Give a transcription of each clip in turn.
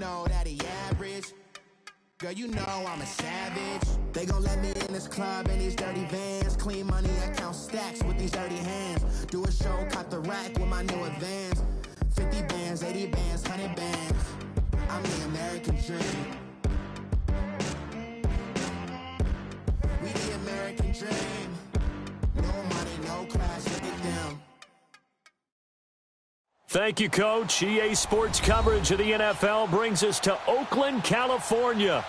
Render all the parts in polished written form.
know that he average. Girl, you know I'm a savage. They gon' let me in this club in these dirty vans. Clean money, I count stacks with these dirty hands. Do a show, cop the rack with my new advance. 50 bands, 80 bands, 100 bands. I'm the American dream. We the American dream. No money, no class, look at them. Thank you, Coach. EA Sports coverage of the NFL brings us to Oakland, California.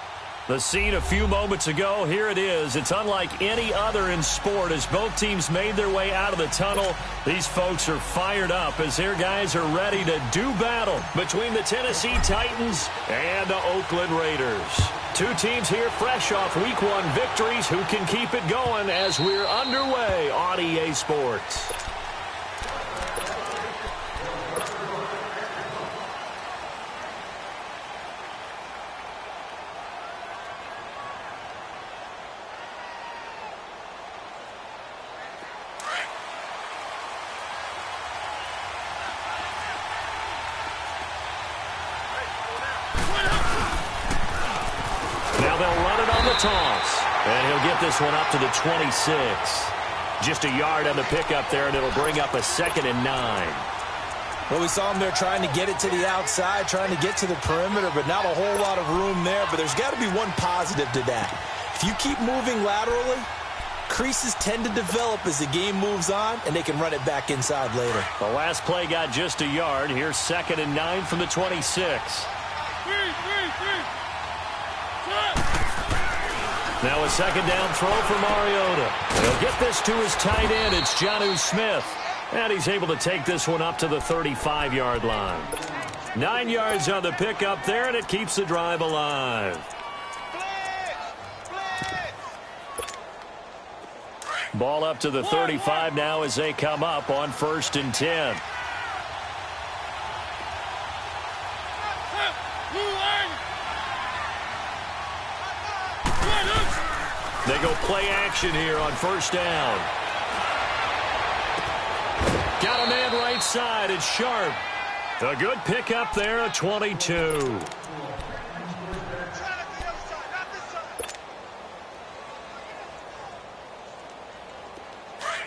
The scene a few moments ago, here it is. It's unlike any other in sport as both teams made their way out of the tunnel. These folks are fired up as their guys are ready to do battle between the Tennessee Titans and the Oakland Raiders. Two teams here fresh off Week 1 victories who can keep it going as we're underway on EA Sports. Toss, and he'll get this one up to the 26. Just a yard on the pickup there, and it'll bring up a 2nd and 9. Well, we saw him there trying to get it to the outside, trying to get to the perimeter, but not a whole lot of room there. But there's got to be one positive to that. If you keep moving laterally, creases tend to develop as the game moves on, and they can run it back inside later. The last play got just a yard. Here's 2nd and 9 from the 26. Now a 2nd down throw for Mariota. He'll get this to his tight end. It's Jonnu Smith. And he's able to take this one up to the 35-yard line. 9 yards on the pickup there, and it keeps the drive alive. Ball up to the 35 now as they come up on 1st and 10. They go play action here on 1st down. Got a man right side. It's Sharp. A good pickup there at 22.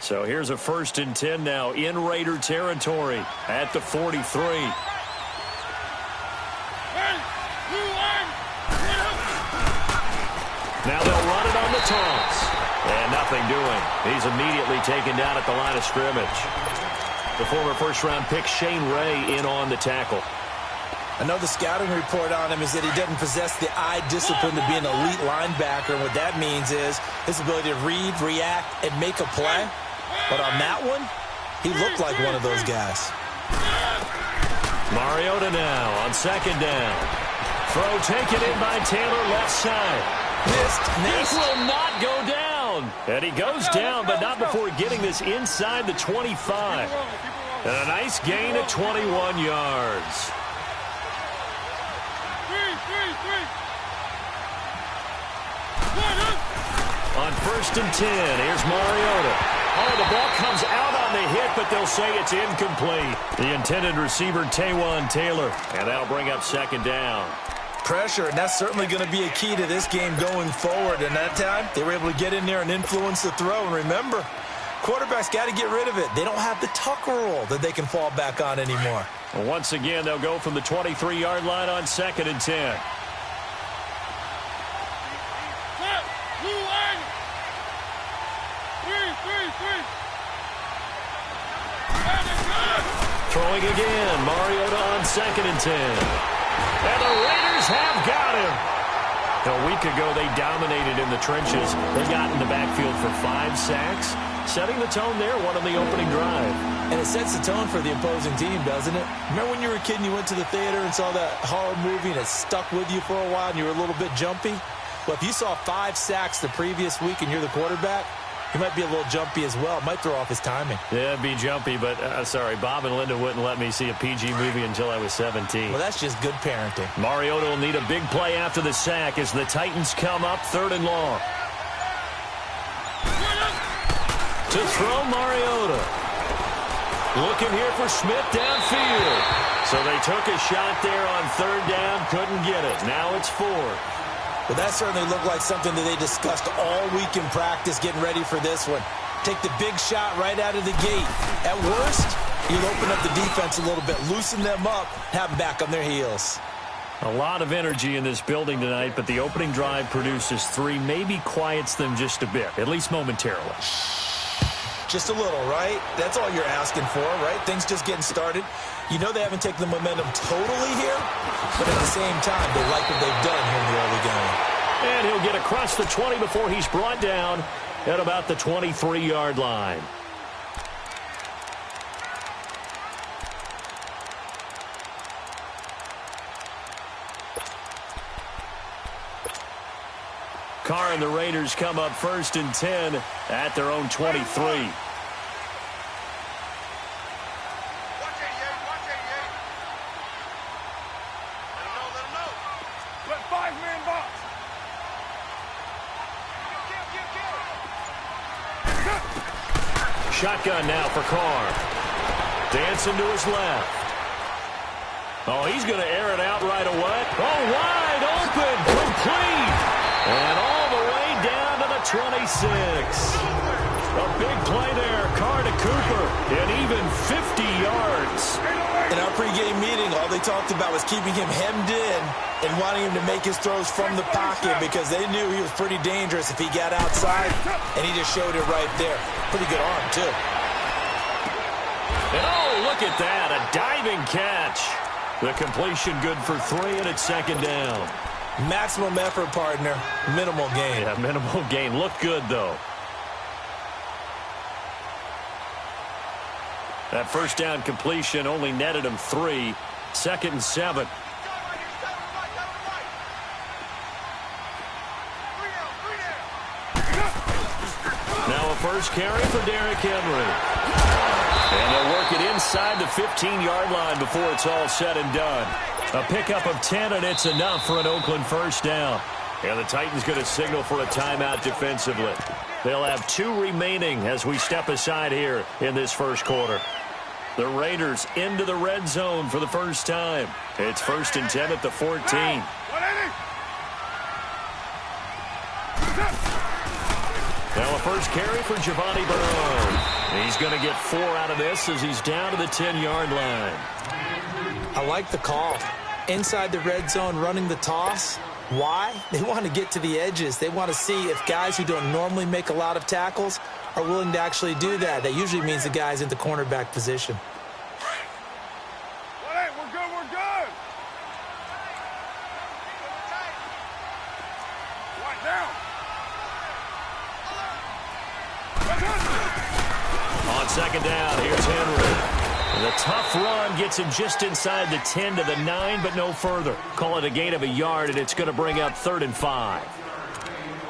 So here's a 1st and 10 now in Raider territory at the 43. Now they'll run it on the toss. And nothing doing. He's immediately taken down at the line of scrimmage. The former first-round pick Shane Ray in on the tackle. I know the scouting report on him is that he doesn't possess the eye discipline to be an elite linebacker. And what that means is his ability to read, react, and make a play. But on that one, he looked like one of those guys. Mariota now on 2nd down. Throw taken in by Taylor left side. This will not go down. And he goes down, but not before getting this inside the 25. And a nice gain at 21 yards. On 1st and 10, here's Mariota. Oh, the ball comes out on the hit, but they'll say it's incomplete. The intended receiver, Taywan Taylor. And that'll bring up 2nd down. Pressure, and that's certainly going to be a key to this game going forward. And that time, they were able to get in there and influence the throw. And remember, quarterbacks got to get rid of it. They don't have the Tucker rule that they can fall back on anymore. Well, once again, they'll go from the 23-yard line on 2nd and 10. Throwing again, Mariota on 2nd and 10. And the Raiders have got him. A week ago, they dominated in the trenches. They got in the backfield for 5 sacks, setting the tone there, one on the opening drive. And it sets the tone for the opposing team, doesn't it? Remember when you were a kid and you went to the theater and saw that horror movie and it stuck with you for a while and you were a little bit jumpy? Well, if you saw 5 sacks the previous week and you're the quarterback, he might be a little jumpy as well. Might throw off his timing. Yeah, it'd be jumpy, but sorry, Bob and Linda wouldn't let me see a PG movie until I was 17. Well, that's just good parenting. Mariota will need a big play after the sack as the Titans come up 3rd and long. To throw Mariota. Looking here for Smith downfield. So they took a shot there on third down, couldn't get it. Now it's fourth. Well, that certainly looked like something that they discussed all week in practice, getting ready for this one. Take the big shot right out of the gate. At worst, you'll open up the defense a little bit, loosen them up, have them back on their heels. A lot of energy in this building tonight, but the opening drive produces 3, maybe quiets them just a bit, at least momentarily. Just a little, right? That's all you're asking for, right? Things just getting started. You know they haven't taken the momentum totally here, but at the same time, they like what they've done here in the early game. And he'll get across the 20 before he's brought down at about the 23-yard line. Carr and the Raiders come up 1st and 10 at their own 23. Shotgun now for Carr. Dancing to his left. Oh, he's going to air it out right away. Oh, wide open, complete. And all the way down to the 26. A big play there. Carr to Cooper. And even 50 yards. In our pregame meeting, all they talked about was keeping him hemmed in and wanting him to make his throws from the pocket because they knew he was pretty dangerous if he got outside, and he just showed it right there. Pretty good arm, too. And oh, look at that. A diving catch. The completion good for 3, and it's 2nd down. Maximum effort, partner. Minimal gain. Yeah, minimal gain. Look good, though. That first down completion only netted him 3. 2nd and 7. Now a first carry for Derrick Henry. And they'll work it inside the 15-yard line before it's all said and done. A pickup of 10, and it's enough for an Oakland first down. And the Titans going to signal for a timeout defensively. They'll have 2 remaining as we step aside here in this first quarter. The Raiders into the red zone for the first time. It's 1st and 10 at the 14. Now a first carry for Giovanni Bernard. He's going to get 4 out of this as he's down to the 10-yard line. I like the call. Inside the red zone, running the toss. Why? They want to get to the edges. They want to see if guys who don't normally make a lot of tackles are willing to actually do that. That usually means the guy's in the cornerback position. We're good. Right down. On 2nd down, here's Henry. The tough run gets him just inside the 10 to the 9, but no further. Call it a gain of a yard, and it's going to bring up 3rd and 5.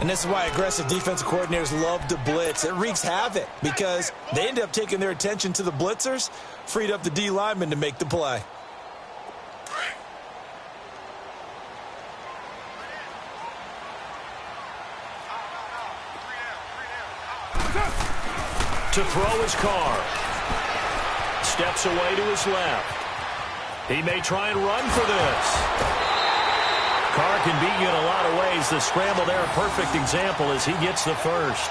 And this is why aggressive defensive coordinators love to blitz. It wreaks havoc because they end up taking their attention to the blitzers, freed up the D lineman to make the play. To throw his Carr. Steps away to his left. He may try and run for this. Carr can beat you in a lot of ways. The scramble there, a perfect example as he gets the first.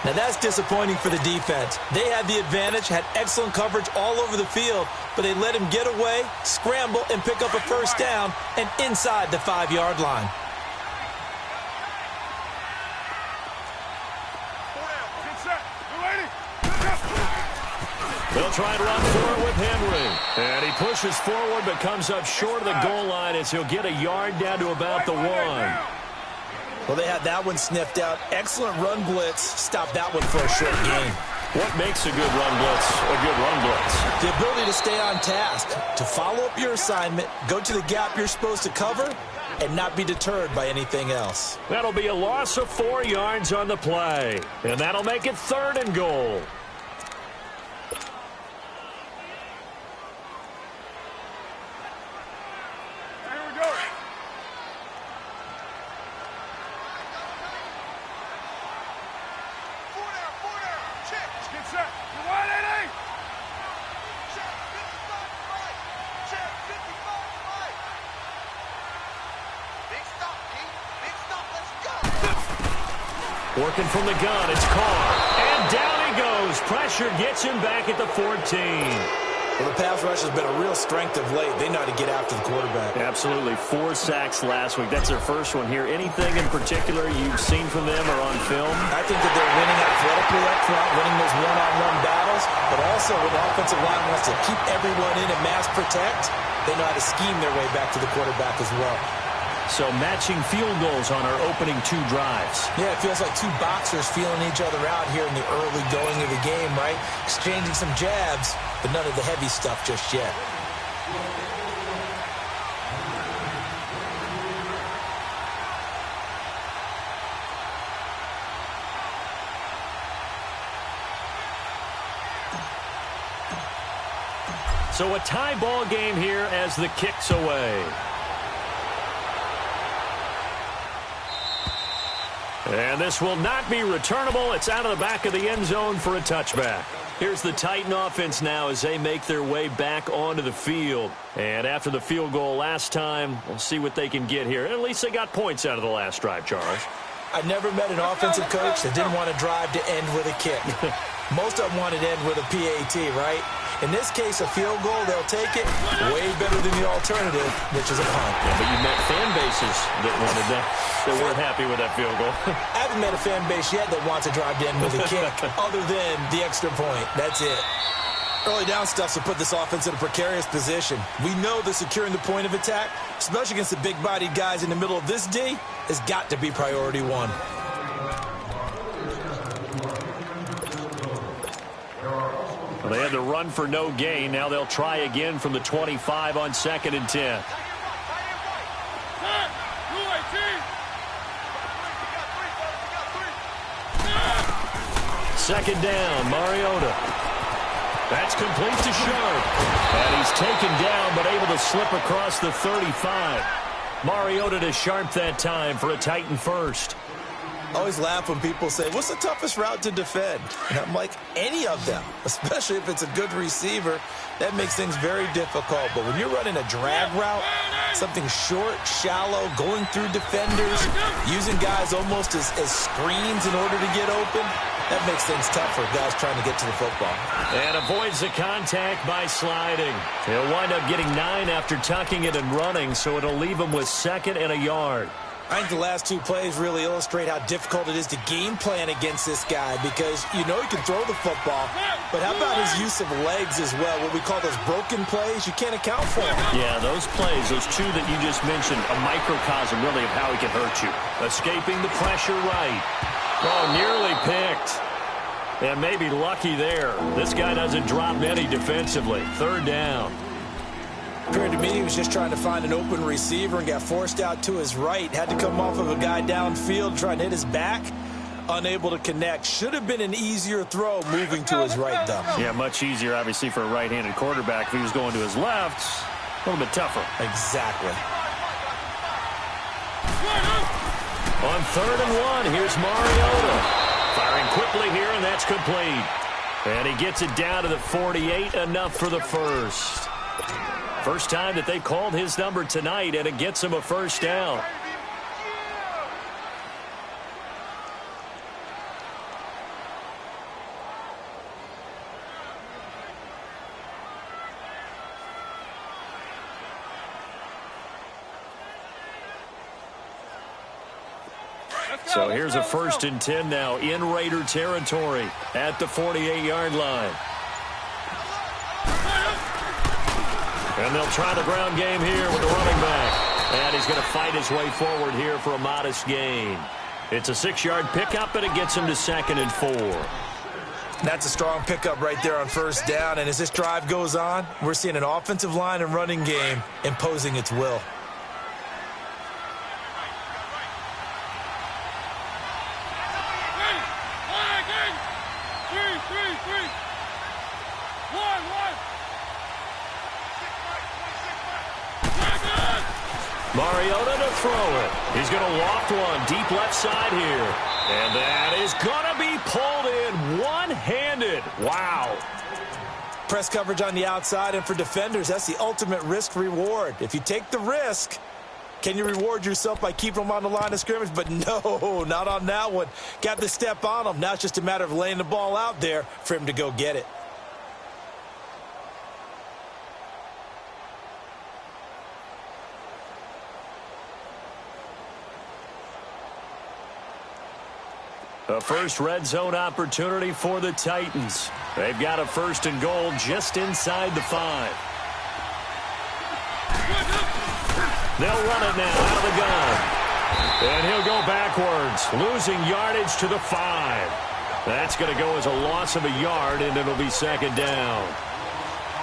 Now that's disappointing for the defense. They had the advantage, had excellent coverage all over the field, but they let him get away, scramble, and pick up a first down and inside the 5-yard line. They'll try and run for it with Henry. And he pushes forward but comes up short of the goal line as he'll get a yard down to about the 1. Well, they had that one sniffed out. Excellent run blitz. Stop that one for a short gain. What makes a good run blitz a good run blitz? The ability to stay on task, to follow up your assignment, go to the gap you're supposed to cover, and not be deterred by anything else. That'll be a loss of 4 yards on the play. And that'll make it 3rd and goal. Working from the gun, it's Carr. And down he goes. Pressure gets him back at the 14. Well, the pass rush has been a real strength of late. They know how to get after the quarterback. Absolutely. 4 sacks last week. That's their first one here. Anything in particular you've seen from them or on film? I think that they're winning athletically up front, winning those one-on-one battles, but also when the offensive line wants to keep everyone in and mass protect, they know how to scheme their way back to the quarterback as well. So matching field goals on our opening 2 drives. Yeah, it feels like 2 boxers feeling each other out here in the early going of the game, right? Exchanging some jabs, but none of the heavy stuff just yet. So a tie ball game here as the kick's away. And this will not be returnable. It's out of the back of the end zone for a touchback. Here's the Titan offense now as they make their way back onto the field. And after the field goal last time, we'll see what they can get here. At least they got points out of the last drive, Charles. I've never met an offensive coach that didn't want to drive to end with a kick. Most of them wanted to end with a PAT, right? In this case, a field goal, they'll take it. Way better than the alternative, which is a punt. Yeah, but you met fan bases that wanted that, that weren't happy with that field goal. I haven't met a fan base yet that wants to drive to end with a kick other than the extra point. That's it. Early down stuff will put this offense in a precarious position. We know that securing the point of attack, especially against the big-bodied guys in the middle of this D, has got to be priority 1. Well, they had to run for no gain. Now they'll try again from the 25 on 2nd and 10. Second down, Mariota. That's complete to Sharp. And he's taken down but able to slip across the 35. Mariota to Sharp that time for a Titan first. I always laugh when people say, what's the toughest route to defend? And I'm like, any of them, especially if it's a good receiver. That makes things very difficult. But when you're running a drag route, something short, shallow, going through defenders, using guys almost as screens in order to get open, that makes things tough for guys trying to get to the football. And avoids the contact by sliding. He'll wind up getting 9 after tucking it and running, so it'll leave him with 2nd and a yard. I think the last 2 plays really illustrate how difficult it is to game plan against this guy because you know he can throw the football, but how about his use of legs as well? What we call those broken plays, you can't account for them. Yeah, those plays, those 2 that you just mentioned, a microcosm really of how he can hurt you. Escaping the pressure right. Oh, nearly picked. And maybe lucky there. This guy doesn't drop many defensively. 3rd down. Appeared to me he was just trying to find an open receiver and got forced out to his right. Had to come off of a guy downfield trying to hit his back. Unable to connect. Should have been an easier throw moving to his right, though. Yeah, much easier, obviously, for a right-handed quarterback. If he was going to his left, a little bit tougher. Exactly. On 3rd and 1, here's Mariota. Firing quickly here, and that's complete. And he gets it down to the 48, enough for the first. First time that they called his number tonight, and it gets him a first down. So here's a 1st and 10 now in Raider territory at the 48-yard line. And they'll try the ground game here with the running back. And he's going to fight his way forward here for a modest gain. It's a 6-yard pickup, and it gets him to 2nd and 4. That's a strong pickup right there on 1st down. And as this drive goes on, we're seeing an offensive line and running game imposing its will. Mariota to throw it. He's going to loft one deep left side here. And that is going to be pulled in one-handed. Wow. Press coverage on the outside, and for defenders, that's the ultimate risk reward. If you take the risk, Can you reward yourself by keeping them on the line of scrimmage? But no, not on that one. Got the step on him. Now it's just a matter of laying the ball out there for him to go get it. A first red zone opportunity for the Titans. They've got a first and goal just inside the 5. They'll run it now out of the gun. And he'll go backwards, losing yardage to the 5. That's going to go as a loss of a yard, and it'll be second down.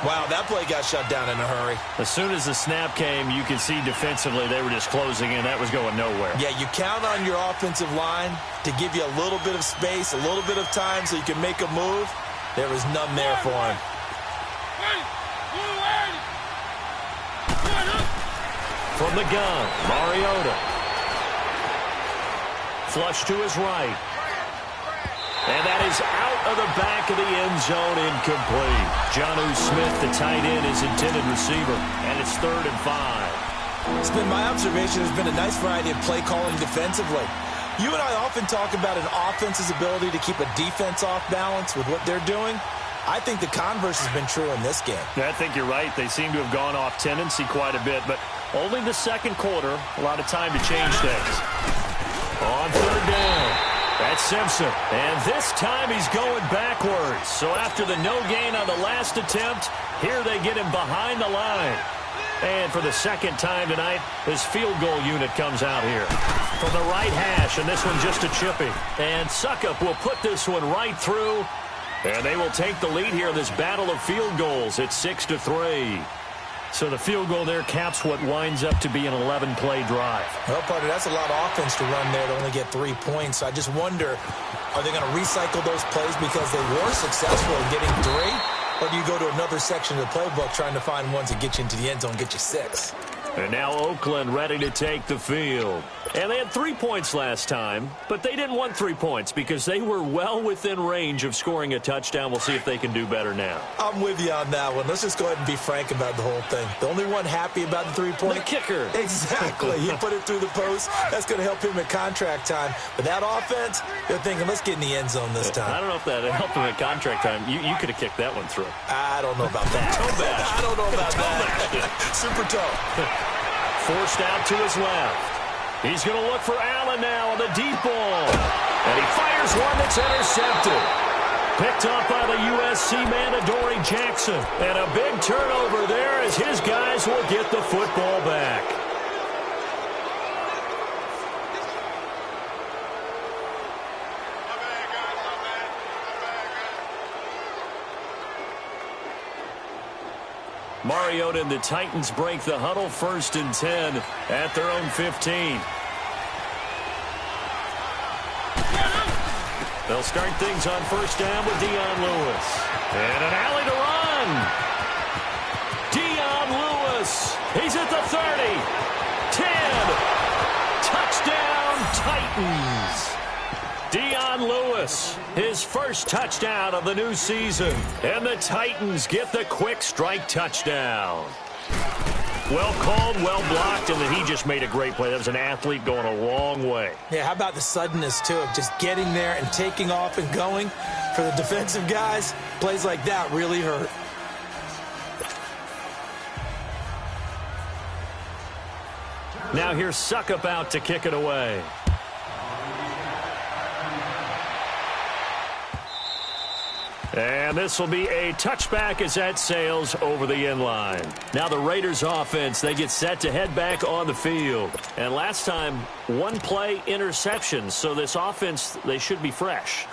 Wow, that play got shut down in a hurry. As soon as the snap came, you could see defensively they were just closing in. That was going nowhere. Yeah, you count on your offensive line to give you a little bit of space, a little bit of time so you can make a move. There was none there for him. From the gun, Mariota. Flush to his right. And that is out of the back of the end zone, incomplete. Jonnu Smith, the tight end, is intended receiver, and it's 3rd and 5. It's been my observation there's been a nice variety of play calling defensively. You and I often talk about an offense's ability to keep a defense off balance with what they're doing. I think the converse has been true in this game. I think you're right. They seem to have gone off tendency quite a bit, but only the second quarter, a lot of time to change things. On 3rd down. That's Simpson. And this time he's going backwards. So after the no gain on the last attempt, here they get him behind the line. And for the second time tonight, his field goal unit comes out here. From the right hash, and this one just a chippy. And Suckup will put this one right through. And they will take the lead here in this battle of field goals. It's 6-3. So the field goal there caps what winds up to be an 11-play drive. Well, partner, that's a lot of offense to run there to only get 3 points. So I just wonder, are they going to recycle those plays because they were successful in getting 3? Or do you go to another section of the playbook trying to find ones that get you into the end zone, get you 6? And now Oakland ready to take the field. And they had 3 points last time, but they didn't want 3 points because they were well within range of scoring a touchdown. We'll see if they can do better now. I'm with you on that one. Let's just go ahead and be frank about the whole thing. The only one happy about the 3-point? The kicker. Exactly. He put it through the post. That's going to help him at contract time. But that offense, they're thinking, let's get in the end zone this time. I don't know if that helped him at contract time. You could have kicked that one through. I don't know about that. I don't know about that. Super toe. Forced out to his left. He's going to look for Allen now on the deep ball. And he fires one that's intercepted. Picked up by the USC man, Adoree Jackson. And a big turnover there as his guys will get the football back. Mariota and the Titans break the huddle, 1st and 10 at their own 15. They'll start things on 1st down with Dion Lewis. And an alley to run. Dion Lewis. He's at the 30. 10. Touchdown, Titans. Dion Lewis, his first touchdown of the new season. And the Titans get the quick strike touchdown. Well called, well blocked, and then he just made a great play. That was an athlete going a long way. Yeah, how about the suddenness, too, of just getting there and taking off and going? For the defensive guys, plays like that really hurt. Now here's Suckup out to kick it away. And this will be a touchback as that sails over the end line. Now the Raiders offense, they get set to head back on the field. And last time, 1 play interception. So this offense, they should be fresh.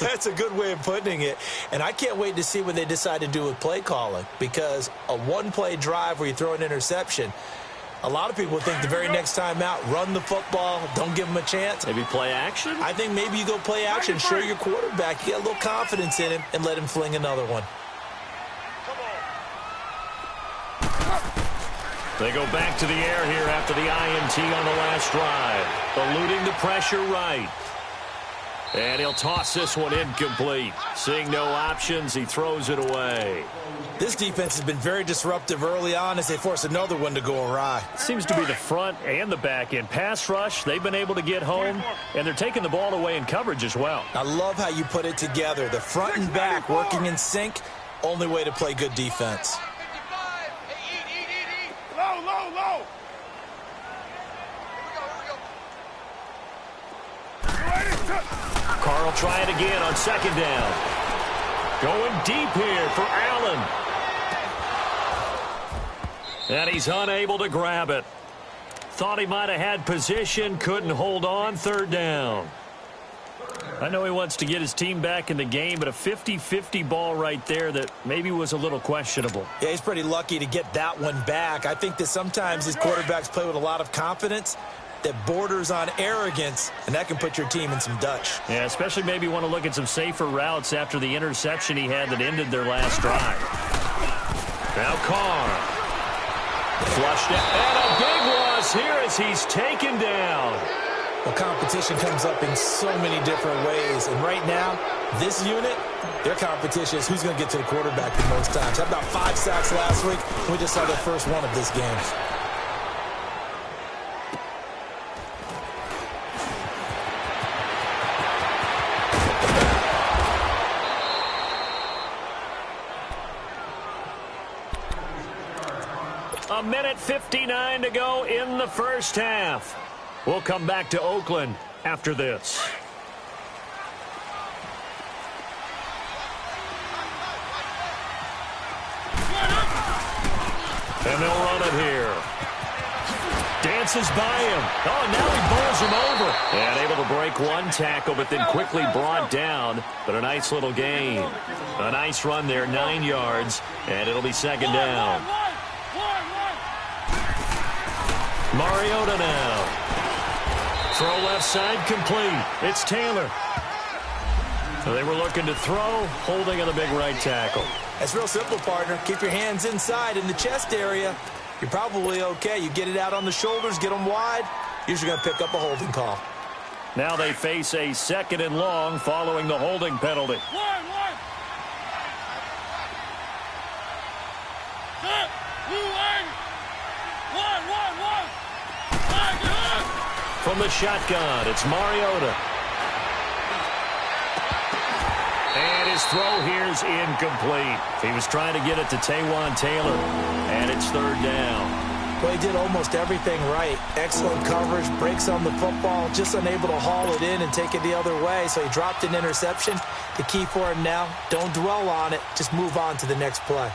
That's a good way of putting it. And I can't wait to see what they decide to do with play calling. Because a 1-play drive where you throw an interception, a lot of people think the very next time out, run the football, don't give them a chance. Maybe play action? I think maybe you go play action, show your quarterback, you get a little confidence in him, and let him fling another one. They go back to the air here after the INT on the last drive. Eluding the pressure right. And he'll toss this one incomplete. Seeing no options, he throws it away. This defense has been very disruptive early on as they force another one to go awry. Seems to be the front and the back end. Pass rush, they've been able to get home, and they're taking the ball away in coverage as well. I love how you put it together. The front and back working in sync, only way to play good defense. Low. Carl try it again on second down. Going deep here for Allen. And he's unable to grab it. Thought he might have had position, couldn't hold on, third down. I know he wants to get his team back in the game, but a 50-50 ball right there that maybe was a little questionable. Yeah, he's pretty lucky to get that one back. I think that sometimes these quarterbacks play with a lot of confidence that borders on arrogance, and that can put your team in some Dutch. Yeah, especially maybe want to look at some safer routes after the interception he had that ended their last drive. Now Carr. Flushed it, and a big loss here as he's taken down. Well, competition comes up in so many different ways, and right now, this unit, their competition is who's going to get to the quarterback the most times. Had about 5 sacks last week. We just saw the first one of this game. A minute 59 to go in the first half. We'll come back to Oakland after this. And they'll run it here. Dances by him. Oh, now he bowls him over. And able to break one tackle, but then quickly brought down. But a nice little gain. A nice run there, 9 yards. And it'll be second down. Mariota now. Throw left side complete. It's Taylor. So they were looking to throw, holding on the big right tackle. That's real simple, partner. Keep your hands inside in the chest area. You're probably okay. You get it out on the shoulders, get them wide. Usually going to pick up a holding call. Now they face a second and long following the holding penalty. From the shotgun, it's Mariota. And his throw here's incomplete. He was trying to get it to Taywan Taylor, and it's third down. Well, he did almost everything right. Excellent coverage, breaks on the football, just unable to haul it in and take it the other way, so he dropped an interception. The key for him now, don't dwell on it, just move on to the next play.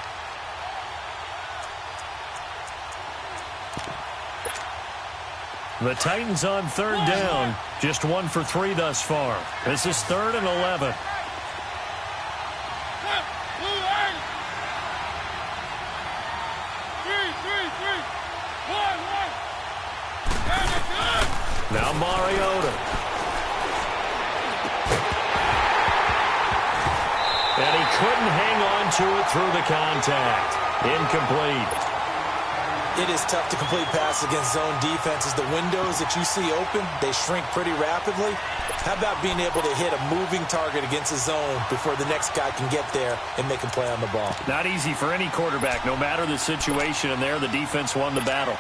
The Titans on third down, just 1 for 3 thus far. This is 3rd and 11. Now Mariota. And he couldn't hang on to it through the contact. Incomplete. It is tough to complete passes against zone defenses. The windows that you see open, they shrink pretty rapidly. How about being able to hit a moving target against a zone before the next guy can get there and make a play on the ball? Not easy for any quarterback, no matter the situation, and there the defense won the battle.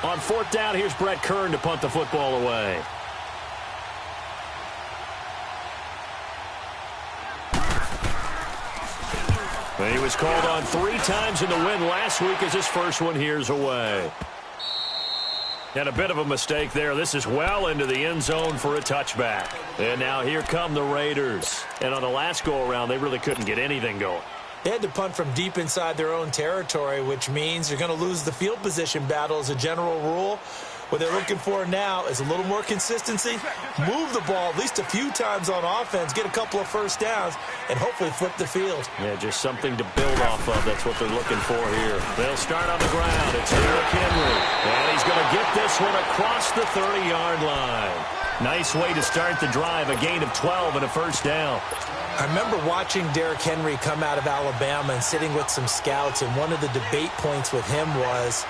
On 4th down, here's Brett Kern to punt the football away. He was called on 3 times in the win last week as his first one here's away. And a bit of a mistake there. This is well into the end zone for a touchback. And now here come the Raiders. And on the last go-around, they really couldn't get anything going. They had to punt from deep inside their own territory, which means you're going to lose the field position battle as a general rule. What they're looking for now is a little more consistency, move the ball at least a few times on offense, get a couple of first downs, and hopefully flip the field. Yeah, just something to build off of. That's what they're looking for here. They'll start on the ground. It's Derrick Henry. And he's going to get this one across the 30-yard line. Nice way to start the drive, a gain of 12 and a first down. I remember watching Derrick Henry come out of Alabama and sitting with some scouts, and one of the debate points with him was,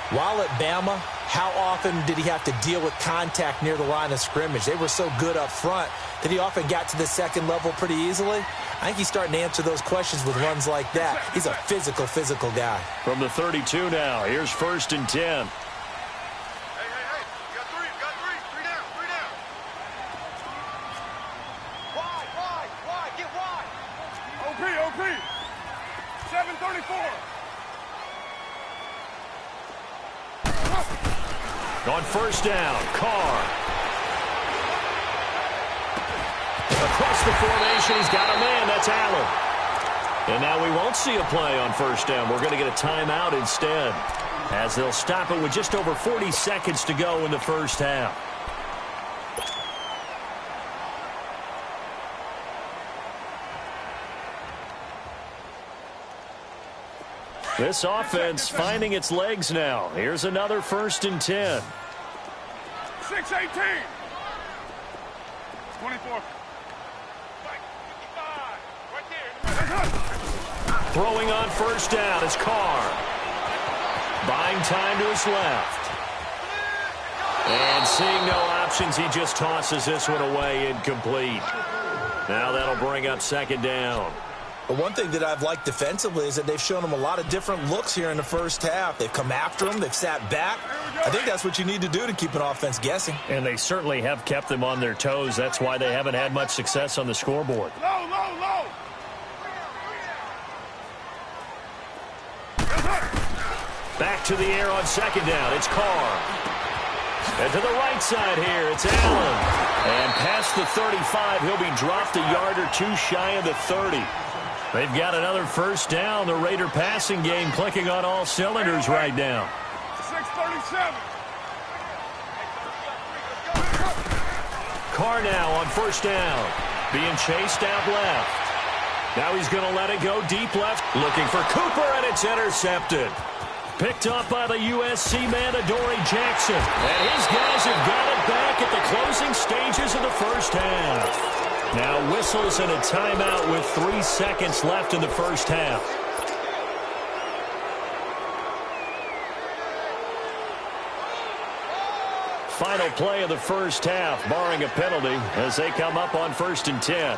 While at Bama, how often did he have to deal with contact near the line of scrimmage? They were so good up front that he often got to the second level pretty easily. I think he's starting to answer those questions with runs like that. He's a physical guy. From the 32 now, here's 1st and 10. Hey, you got three down. Wide, get wide. OP, 734. On 1st down, Carr. Across the formation, he's got a man. That's Allen. And now we won't see a play on 1st down. We're going to get a timeout instead, as they'll stop it with just over 40 seconds to go in the first half. This offense finding its legs now. Here's another 1st and 10. 6-18. 24. Throwing on 1st down is Carr. Buying time to his left. And seeing no options, he just tosses this one away incomplete. Now that'll bring up 2nd down. But one thing that I've liked defensively is that they've shown him a lot of different looks here in the first half. They've come after him. They've sat back. I think that's what you need to do to keep an offense guessing. And they certainly have kept them on their toes. That's why they haven't had much success on the scoreboard. Low. Back to the air on 2nd down. It's Carr. And to the right side here, it's Allen. And past the 35, he'll be dropped a yard or two shy of the 30. They've got another 1st down. The Raider passing game clicking on all cylinders right now. 6:37. Carr now on 1st down. Being chased out left. Now he's going to let it go deep left. Looking for Cooper, and it's intercepted. Picked up by the USC man, Adoree Jackson. And his guys have got it back at the closing stages of the first half. Now whistles and a timeout with 3 seconds left in the first half. Final play of the first half, barring a penalty, as they come up on 1st and 10.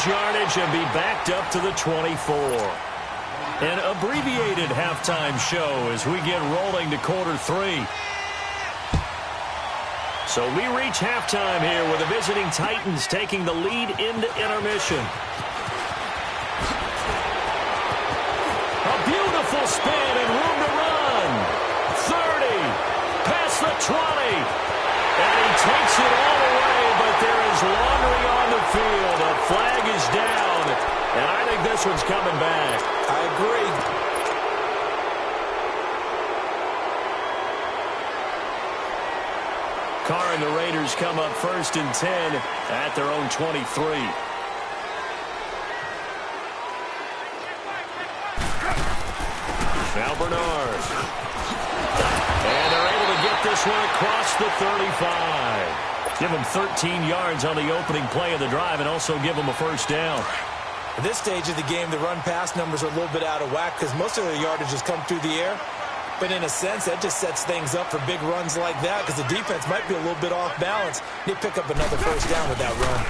Yardage and be backed up to the 24. An abbreviated halftime show as we get rolling to quarter 3. So we reach halftime here with the visiting Titans taking the lead into intermission. A beautiful spin and room to run. 30, past the 20. And he takes it all away, but there is laundry on the field. A flag is down, and I think this one's coming back. I agree. Carr and the Raiders come up 1st and 10 at their own 23. Now Bernard. And they're able to get this one across the 35. Give them 13 yards on the opening play of the drive and also give them a 1st down. At this stage of the game, the run-pass numbers are a little bit out of whack because most of their yardage has come through the air. But in a sense, that just sets things up for big runs like that because the defense might be a little bit off balance. They pick up another 1st down with that run.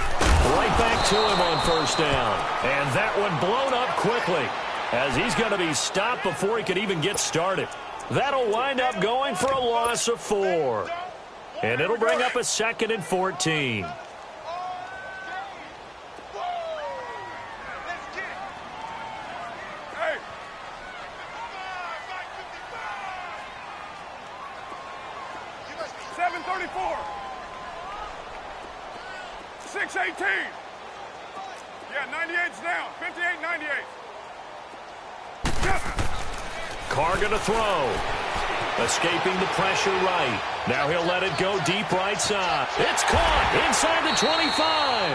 Right back to him on 1st down. And that one blown up quickly as he's going to be stopped before he could even get started. That'll wind up going for a loss of 4. And it'll bring up a 2nd and 14. Hey. 7:34. 6:18. Yeah, 98's down. 58-98. Carr going to throw. Escaping the pressure right. Now he'll let it go deep right side. It's caught inside the 25.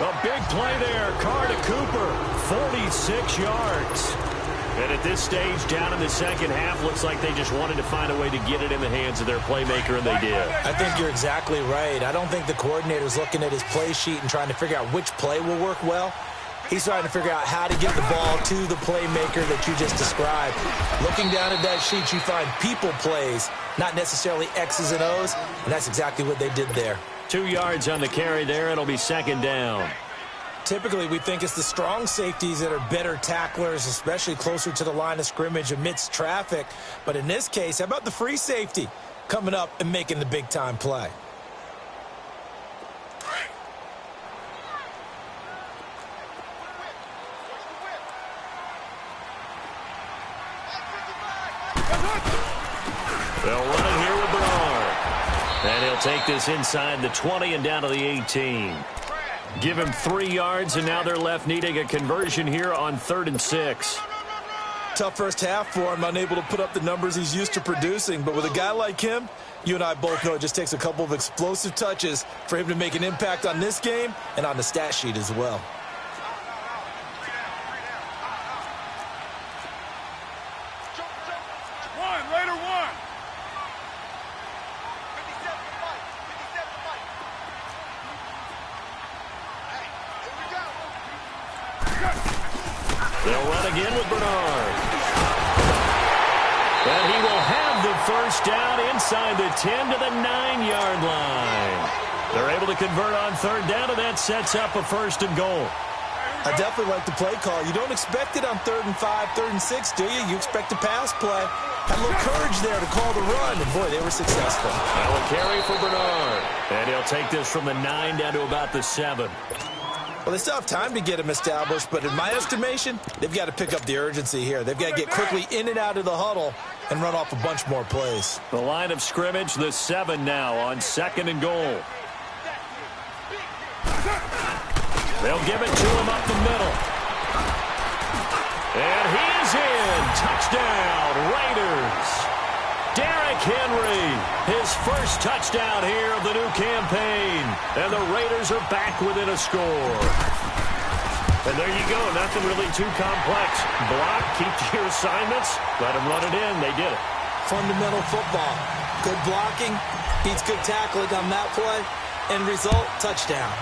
A big play there. Carr to Cooper. 46 yards. And at this stage, down in the second half, looks like they just wanted to find a way to get it in the hands of their playmaker, and they did. I think you're exactly right. I don't think the coordinator's looking at his play sheet and trying to figure out which play will work well. He's trying to figure out how to get the ball to the playmaker that you just described. Looking down at that sheet, you find people plays, not necessarily X's and O's, and that's exactly what they did there. 2 yards on the carry there. It'll be second down. Typically, we think it's the strong safeties that are better tacklers, especially closer to the line of scrimmage amidst traffic. But in this case, how about the free safety coming up and making the big-time play? They'll run it here with Bernard. And he'll take this inside the 20 and down to the 18. Give him 3 yards, and now they're left needing a conversion here on 3rd and 6. Tough first half for him, unable to put up the numbers he's used to producing. But with a guy like him, you and I both know it just takes a couple of explosive touches for him to make an impact on this game and on the stat sheet as well. They'll run again with Bernard. And he will have the first down inside the 10 to the 9-yard line. They're able to convert on 3rd down, and that sets up a 1st and goal. I definitely like the play call. You don't expect it on 3rd and 5, 3rd and 6, do you? You expect a pass play. Had a little courage there to call the run, and boy, they were successful. Now a carry for Bernard. And he'll take this from the 9 down to about the 7. Well, they still have time to get him established, but in my estimation, they've got to pick up the urgency here. They've got to get quickly in and out of the huddle and run off a bunch more plays. The line of scrimmage, the 7 now on 2nd and goal. They'll give it to him up the middle. And he is in. Touchdown, Raiders. Derrick Henry, his first touchdown here of the new campaign. And the Raiders are back within a score. And there you go, nothing really too complex. Block, keep to your assignments, let them run it in. They did it. Fundamental football. Good blocking, beats good tackling on that play. End result, touchdown.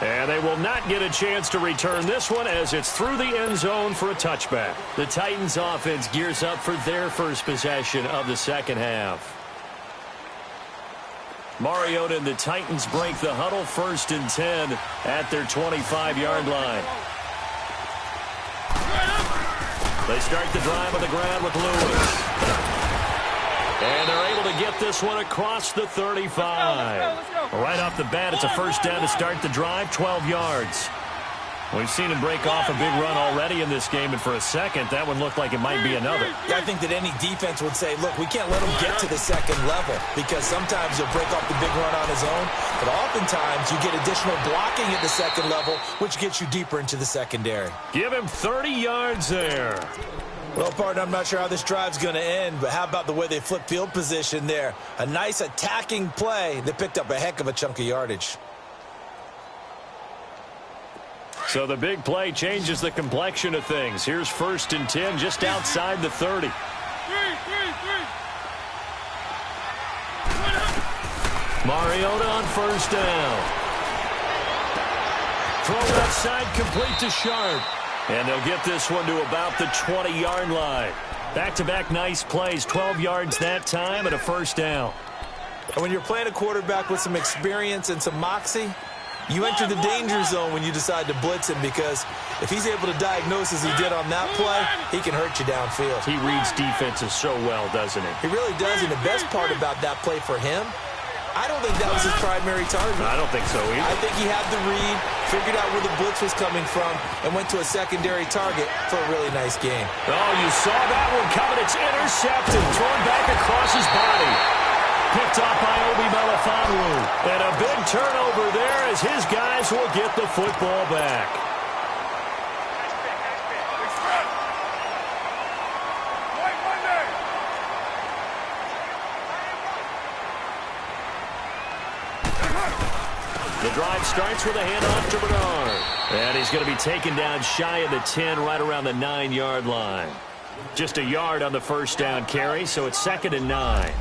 And they will not get a chance to return this one as it's through the end zone for a touchback. The Titans offense gears up for their first possession of the second half. Mariota and the Titans break the huddle, 1st and 10 at their 25-yard line. They start the drive on the ground with Lewis. And they're able to get this one across the 35. Right off the bat, it's a 1st down to start the drive, 12 yards. We've seen him break off a big run already in this game, and for a second, that one looked like it might be another. Yeah, I think that any defense would say, look, we can't let him get to the second level because sometimes he'll break off the big run on his own, but oftentimes you get additional blocking at the second level, which gets you deeper into the secondary. Give him 30 yards there. Well, partner, I'm not sure how this drive's going to end, but how about the way they flip field position there? A nice attacking play that picked up a heck of a chunk of yardage. So the big play changes the complexion of things. Here's 1st and 10 just outside the 30. Mariota on 1st down. Throw left side complete to Sharp. And they'll get this one to about the 20-yard line. Back-to-back nice plays, 12 yards that time and a 1st down. And when you're playing a quarterback with some experience and some moxie, you enter the danger zone when you decide to blitz him because if he's able to diagnose as he did on that play, he can hurt you downfield. He reads defenses so well, doesn't he? He really does, and the best part about that play for him, I don't think that was his primary target. I don't think so either. I think he had the read, figured out where the blitz was coming from, and went to a secondary target for a really nice game. Oh, you saw that one coming. It's intercepted, thrown back across his body. Picked off by Obi Melifonwu. And a big turnover there as his guys will get the football back. The drive starts with a handoff to Bernard. And he's going to be taken down shy of the 10, right around the 9-yard line. Just a yard on the first down carry, so it's 2nd and 9.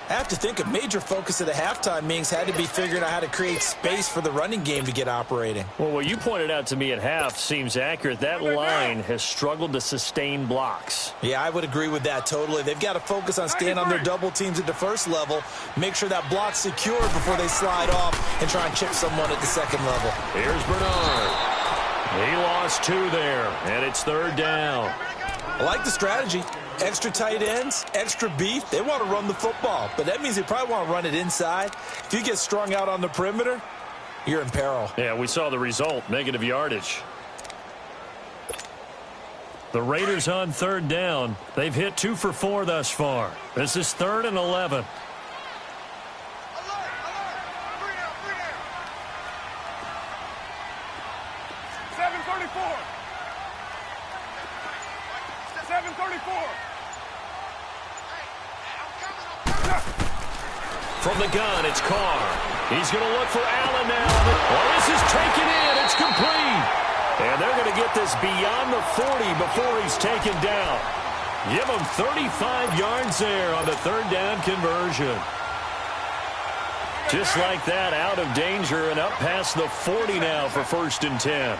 I have to think a major focus of the halftime meetings had to be figuring out how to create space for the running game to get operating. Well, what you pointed out to me at half seems accurate. That line has struggled to sustain blocks. Yeah, I would agree with that totally. They've got to focus on staying on their double teams at the first level, make sure that block's secure before they slide off and try and chip someone at the second level. Here's Bernard. He lost 2 there, and it's 3rd down. I like the strategy. Extra tight ends, extra beef. They want to run the football, but that means they probably want to run it inside. If you get strung out on the perimeter, you're in peril. Yeah, we saw the result, negative yardage. The Raiders on 3rd down. They've hit 2 for 4 thus far. This is 3rd and 11. From the gun, it's Carr. He's going to look for Allen now. Oh, this is taken in. It's complete. And they're going to get this beyond the 40 before he's taken down. Give him 35 yards there on the 3rd down conversion. Just like that, out of danger and up past the 40 now for 1st and 10.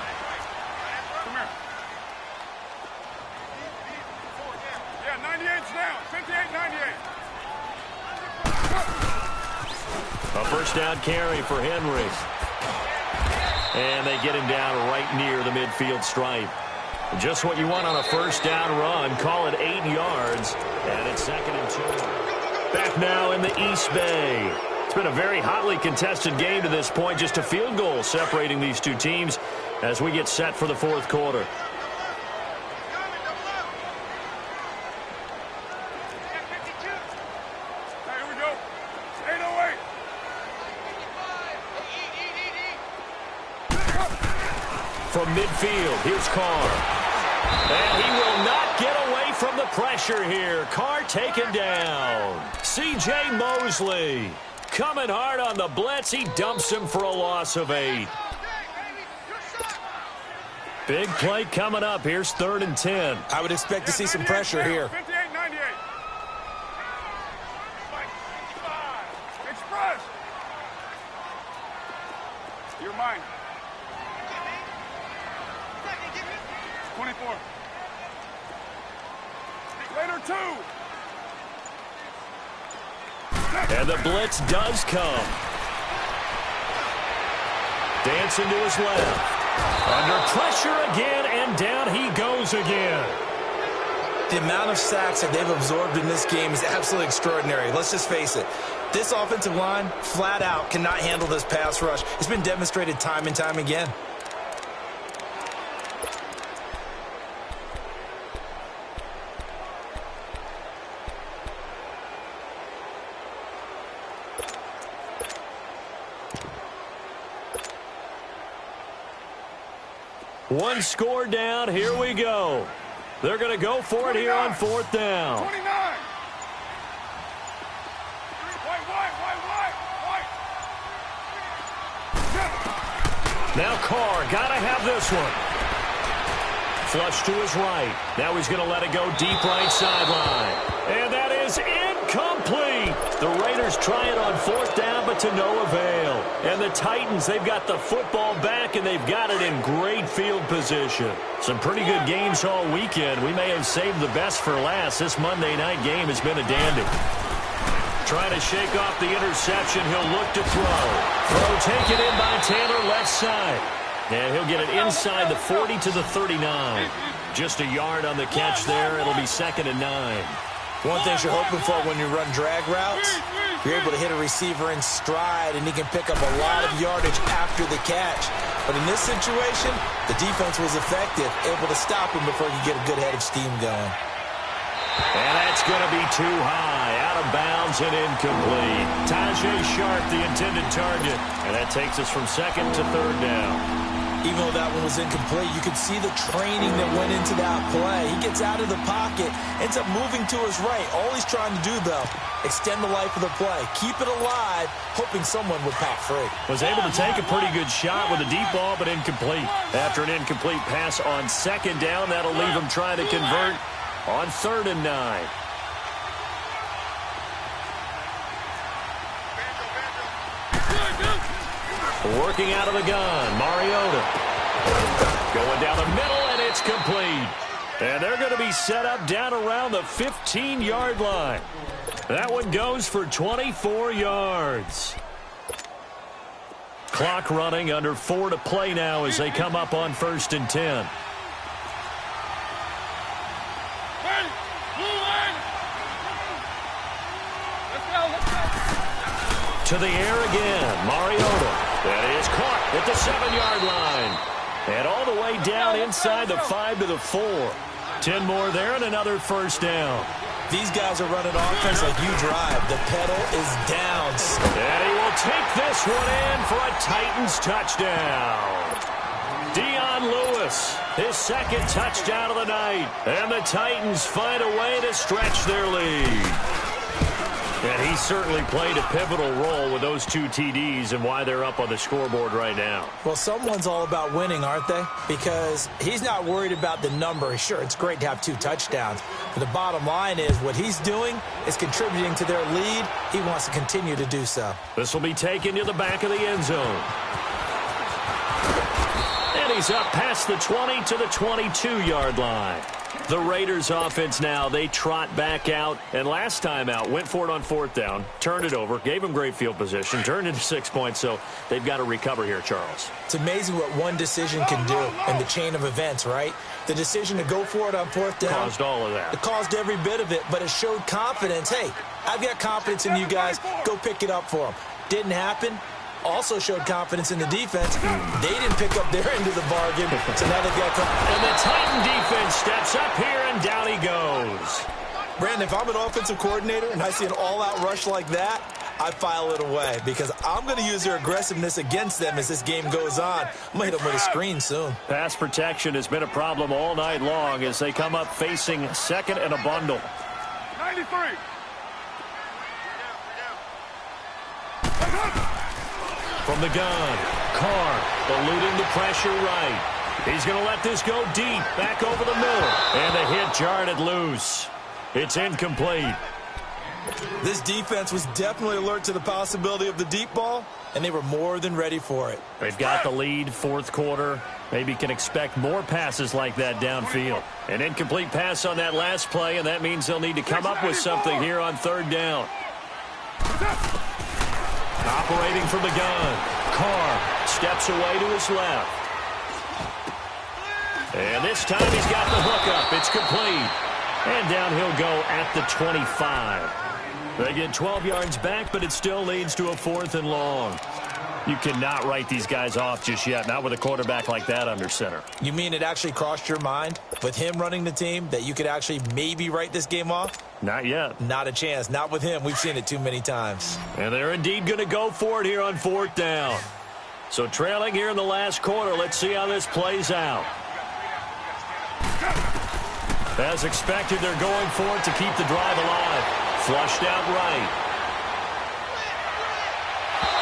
A first down carry for Henry. And they get him down right near the midfield stripe. Just what you want on a first down run. Call it 8 yards. And it's 2nd and 2. Back now in the East Bay. It's been a very hotly contested game to this point. Just a field goal separating these two teams as we get set for the 4th quarter. From midfield, here's Carr. And he will not get away from the pressure here. Carr taken down. C.J. Mosley coming hard on the blitz. He dumps him for a loss of 8. Big play coming up. Here's 3rd and 10. I would expect to see some pressure here. 58-98. Express. You're mine. 24. Later 2. And the blitz does come. Dancing to his left. Under pressure again, and down he goes again. The amount of sacks that they've absorbed in this game is absolutely extraordinary. Let's just face it. This offensive line, flat out, cannot handle this pass rush. It's been demonstrated time and time again. One score down. Here we go. They're going to go for it here on 4th down. 29. Now Carr, got to have this one. Flush to his right. Now he's going to let it go deep right sideline. And that is incomplete. The Raiders try it on 4th down, but to no avail. And the Titans, they've got the football back, and they've got it in great field position. Some pretty good games all weekend. We may have saved the best for last. This Monday night game has been a dandy. Trying to shake off the interception. He'll look to throw. Throw taken in by Taylor left side. And he'll get it inside the 40 to the 39. Just a yard on the catch there. It'll be 2nd and 9. One thing you're hoping for when you run drag routes, you're able to hit a receiver in stride, and he can pick up a lot of yardage after the catch. But in this situation, the defense was effective, able to stop him before he could get a good head of steam going. And that's going to be too high, out of bounds and incomplete. Tajay Sharp, the intended target. And that takes us from 2nd to 3rd down. Even though that one was incomplete, you could see the training that went into that play. He gets out of the pocket, ends up moving to his right. All he's trying to do, though, extend the life of the play. Keep it alive, hoping someone would pop free. Was able to take a pretty good shot with a deep ball, but incomplete. After an incomplete pass on second down, that'll leave him trying to convert on 3rd and 9. Working out of the gun, Mariota. Going down the middle, and it's complete. And they're going to be set up down around the 15-yard line. That one goes for 24 yards. Clock running, under 4 to play now as they come up on 1st and 10. To the air again, Mariota. That is caught at the 7-yard line. And all the way down inside the 5 to the 4. 10 more there and another first down. These guys are running offense like you drive. The pedal is down. And he will take this one in for a Titans touchdown. Dion Lewis, his 2nd touchdown of the night. And the Titans find a way to stretch their lead. And he certainly played a pivotal role with those 2 TDs and why they're up on the scoreboard right now. Well, someone's all about winning, aren't they? Because he's not worried about the number. Sure, it's great to have 2 touchdowns. But the bottom line is what he's doing is contributing to their lead. He wants to continue to do so. This will be taken to the back of the end zone. And he's up past the 20 to the 22-yard line. The Raiders offense now, they trot back out. And last time out, went for it on 4th down, turned it over, gave them great field position, turned into 6 points. So they've got to recover here, Charles. It's amazing what one decision can do in the chain of events, right? The decision to go for it on 4th down. Caused all of that. It caused every bit of it, but it showed confidence. Hey, I've got confidence in you guys. Go pick it up for them. Didn't happen. Also showed confidence in the defense. They didn't pick up their end of the bargain, so now they've got and the Titan defense steps up here, and down he goes. Brandon, if I'm an offensive coordinator and I see an all-out rush like that, I file it away because I'm going to use their aggressiveness against them as this game goes on. I'm going to hit them with a screen soon. Pass protection has been a problem all night long as they come up facing 2nd and a bundle. 93. From the gun, Carr eluding the pressure right. He's going to let this go deep, back over the middle. And the hit jarred it loose. It's incomplete. This defense was definitely alert to the possibility of the deep ball, and they were more than ready for it. They've got the lead, 4th quarter. Maybe can expect more passes like that downfield. An incomplete pass on that last play, and that means they'll need to come up with something here on 3rd down. Operating from the gun, Carr steps away to his left. And this time he's got the hook up. It's complete. And down he'll go at the 25. They get 12 yards back, but it still leads to a 4th and long. You cannot write these guys off just yet, not with a quarterback like that under center. You mean it actually crossed your mind with him running the team that you could actually maybe write this game off? Not yet. Not a chance. Not with him. We've seen it too many times. And they're indeed going to go for it here on 4th down. So trailing here in the last quarter, let's see how this plays out. As expected, they're going for it to keep the drive alive. Flushed out right.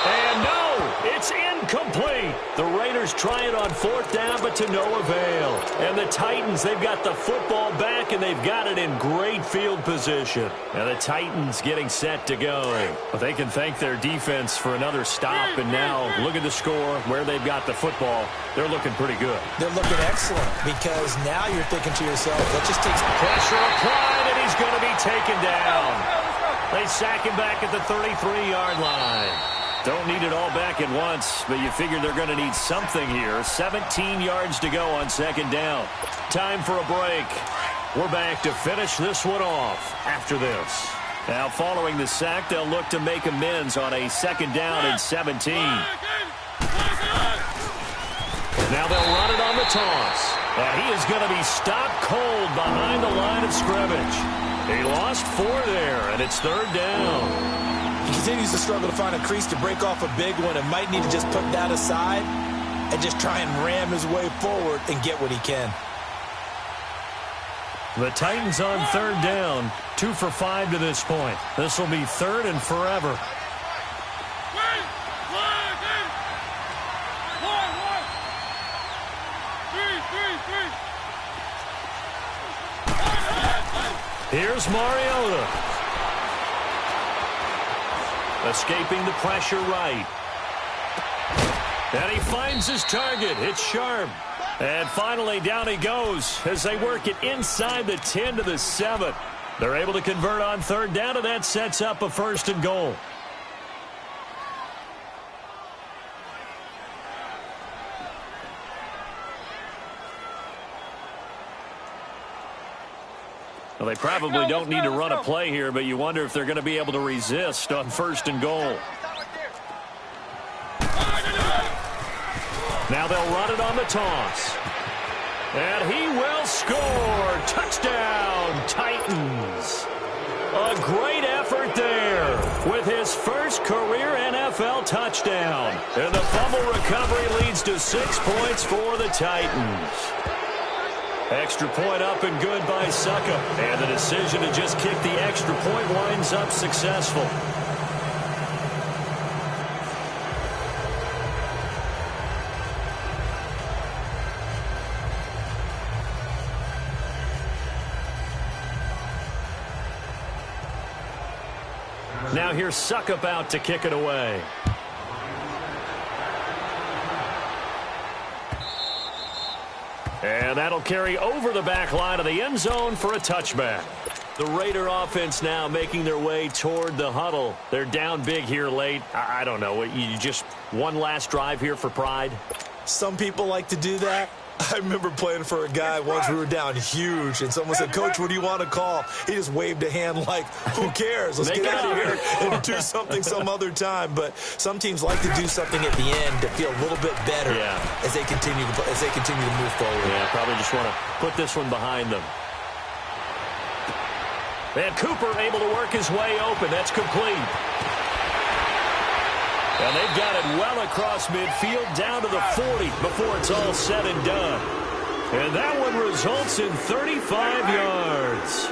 And no, it's incomplete. The Raiders try it on 4th down, but to no avail. And the Titans, they've got the football back, and they've got it in great field position. And the Titans getting set to go. But they can thank their defense for another stop. And now, look at the score, where they've got the football. They're looking pretty good. They're looking excellent because now you're thinking to yourself, let's just take some pressure applied, and he's going to be taken down. They sack him back at the 33-yard line. Don't need it all back at once, but you figure they're going to need something here. 17 yards to go on 2nd down. Time for a break. We're back to finish this one off after this. Now, following the sack, they'll look to make amends on a 2nd down and 17. Now they'll run it on the toss. And he is going to be stopped cold behind the line of scrimmage. He lost 4 there, and it's 3rd down. He continues to struggle to find a crease to break off a big one and might need to just put that aside and just try and ram his way forward and get what he can. The Titans on 3rd down, 2 for 5 to this point. This will be 3rd and forever. Here's Mariota. Escaping the pressure right. And he finds his target. It's Sharp. And finally, down he goes as they work it inside the 10 to the 7. They're able to convert on 3rd down, and that sets up a 1st and goal. Well, they probably don't need to run a play here, but you wonder if they're going to be able to resist on 1st and goal. Now they'll run it on the toss. And he will score. Touchdown, Titans. A great effort there with his first career NFL touchdown. And the fumble recovery leads to 6 points for the Titans. Extra point up and good by Suckup. And the decision to just kick the extra point winds up successful. Now here's Suckup out to kick it away. And that'll carry over the back line of the end zone for a touchback. The Raider offense now making their way toward the huddle. They're down big here late. I don't know. You just one last drive here for pride? Some people like to do that. I remember playing for a guy once. We were down huge, and someone said, "Coach, what do you want to call?" He just waved a hand like, "Who cares? Let's get out of here and do something some other time." But some teams like to do something at the end to feel a little bit better as they continue to move forward. Yeah, probably just want to put this one behind them. And Cooper able to work his way open. That's complete. And they've got it well across midfield down to the 40 before it's all said and done. And that one results in 35 yards.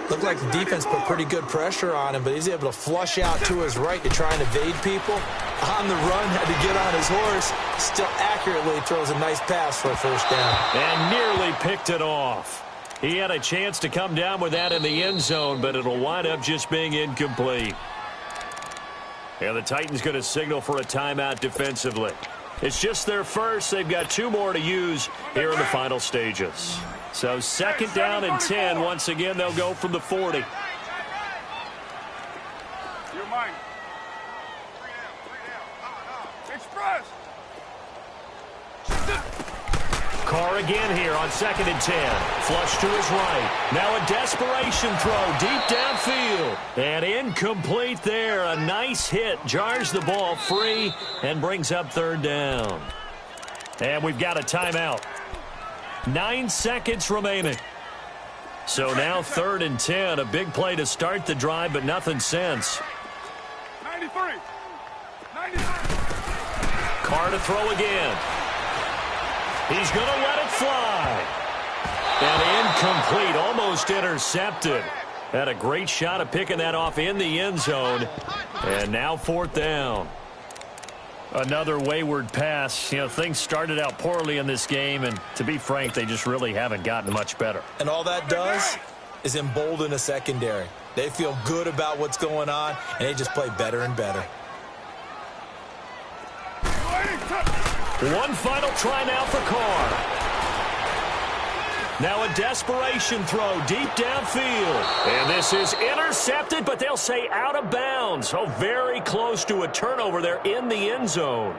Looked like the defense put pretty good pressure on him, but he's able to flush out to his right to try and evade people. On the run, had to get on his horse. Still accurately throws a nice pass for a 1st down. And nearly picked it off. He had a chance to come down with that in the end zone, but it'll wind up just being incomplete. And the Titans going to signal for a timeout defensively. It's just their first. They've got 2 more to use here in the final stages. So 2nd down and 10. Once again, they'll go from the 40. You're mine. Express. Carr again here on 2nd and 10. Flush to his right. Now a desperation throw deep downfield. And incomplete there. A nice hit. Jars the ball free and brings up 3rd down. And we've got a timeout. 9 seconds remaining. So now 3rd and 10. A big play to start the drive, but nothing since. 93. Carr to throw again. He's going to let it fly. And incomplete, almost intercepted. Had a great shot of picking that off in the end zone. And now 4th down. Another wayward pass. You know, things started out poorly in this game, and to be frank, they just really haven't gotten much better. And all that does is embolden a secondary. They feel good about what's going on, and they just play better and better. One final try now for Carr. Now a desperation throw deep downfield. And this is intercepted, but they'll say out of bounds. Oh, very close to a turnover there in the end zone.